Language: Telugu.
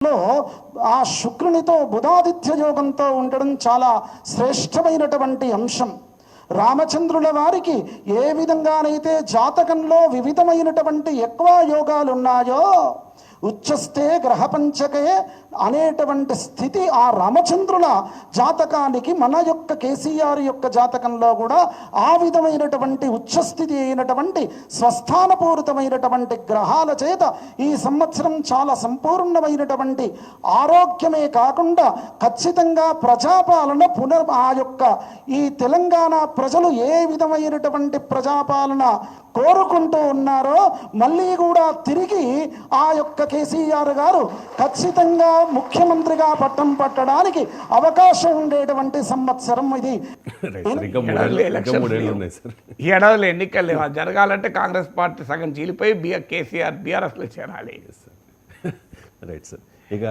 లో ఆ శుక్రునితో బుధాదిత్య యోగంతో ఉండడం చాలా శ్రేష్టమైనటువంటి అంశం. రామచంద్రుల వారికి ఏ విధంగానైతే జాతకంలో వివిధమైనటువంటి ఎక్కువ యోగాలు ఉన్నాయో, ఉచ్చస్తే గ్రహపంచకే అనేటువంటి స్థితి ఆ రామచంద్రుల జాతకానికి మన యొక్క కేసీఆర్ యొక్క జాతకంలో కూడా ఆ విధమైనటువంటి ఉచ్చస్థితి అయినటువంటి స్వస్థానపూరితమైనటువంటి గ్రహాల చేత ఈ సంవత్సరం చాలా సంపూర్ణమైనటువంటి ఆరోగ్యమే కాకుండా ఖచ్చితంగా ప్రజాపాలన ఆ యొక్క ఈ తెలంగాణ ప్రజలు ఏ విధమైనటువంటి ప్రజాపాలన కోరుకుంటూ ఉన్నారో మళ్ళీ కూడా తిరిగి ఆ యొక్క కేసీఆర్ గారు ఖచ్చితంగా ముఖ్యమంత్రిగా పట్టం పట్టడానికి అవకాశం ఉండేటువంటి సంవత్సరం ఇది. ఈ ఏడాదిలో ఎన్నికలు జరగాలంటే కాంగ్రెస్ పార్టీ సగం చీలిపోయి కేసీఆర్ బీఆర్ఎస్లో చేరాలి. Right sir. ఇక